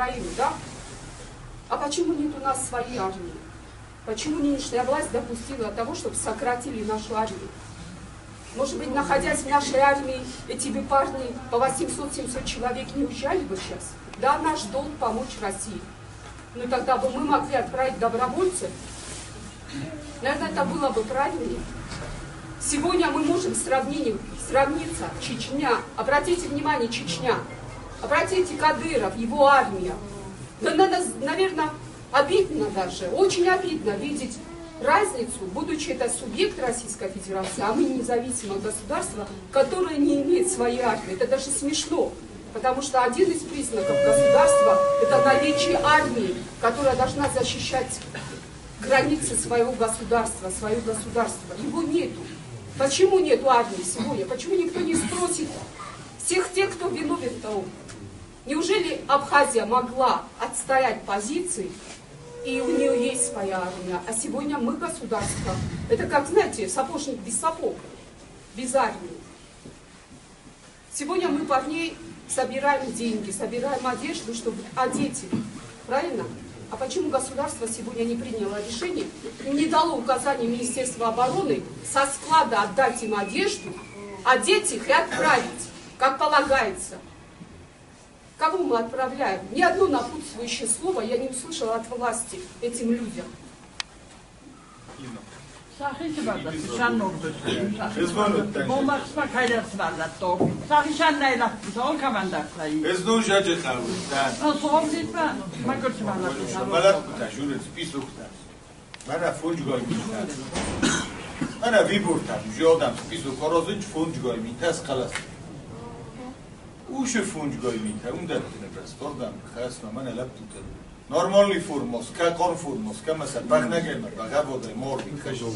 Украину, да? А почему нет у нас своей армии? Почему нынешняя власть допустила того, чтобы сократили нашу армию? Может быть, находясь в нашей армии, эти бы парни по 800-700 человек не уезжали бы сейчас? Да, наш долг помочь России. Но тогда бы мы могли отправить добровольцев. Наверное, это было бы правильнее. Сегодня мы можем сравниться. Чечня. Обратите внимание, Чечня. Обратите, Кадыров, его армия. Да, наверное, обидно даже, очень обидно видеть разницу, будучи это субъект Российской Федерации, а мы независимое государство, которое не имеет своей армии. Это даже смешно, потому что один из признаков государства – это наличие армии, которая должна защищать границы своего государства, свое государство. Его нету. Почему нету армии сегодня? Почему никто не спросит всех тех, кто виновен в том? Неужели Абхазия могла отстоять позиции, и у нее есть своя армия, а сегодня мы государство? Это как, знаете, сапожник без сапог, без армии. Сегодня мы парней собираем деньги, собираем одежду, чтобы одеть их. Правильно? А почему государство сегодня не приняло решение, не дало указания Министерства обороны со склада отдать им одежду, одеть их и отправить, как полагается? Кого мы отправляем? Ни одно напутствующее слово я не услышала от власти этим людям. Uše funč gojmita, undar tinebras, tordam, khasma, mana laptuta. Normally furmos, ka kon furmos, ka masa bagnagelma, bagavoda, morbi, khajou.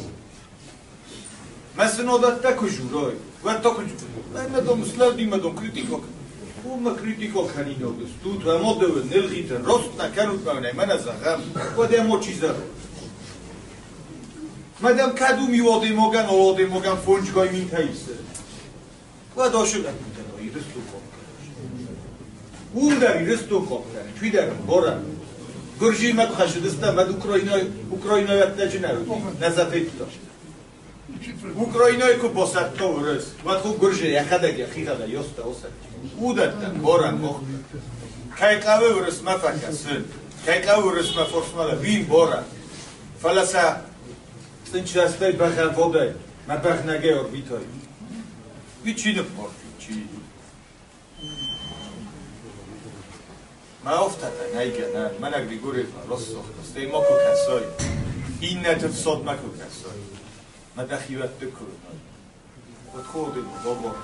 Masa nodat tako juroi, var tako juroi. Madom slavdi, madom kritikok. Uma kritikok haninogus, tu tva modove, nelgita, rostna kanut mavne, mana zagam, vade mochizar. Madam kadu mi vode mogan funč gojmita ise. Vado shugat mutano, iristu ko. Undari Ristokoptani, Twitter, Bora, Gurji Madhashidista, Mad Ukraina Yatnajinaru, Nazatito. Ukraina Kubosat Torres, Matu Gurji, Yakadagi, Hida, Yosta, Osa, Udata, Bora, Moch, Kaikaurus Mafakas, Kaikaurus Maforsmala, Vin Bora, Falasa, Stincha State Bahavoda, Mabachnage or Vitoi. Which in a port, ما افتاد نایگه من اگری گوری راست سخت ما کو کسای این نت صد ما کو کسای ما دخیوت دکور خود بابا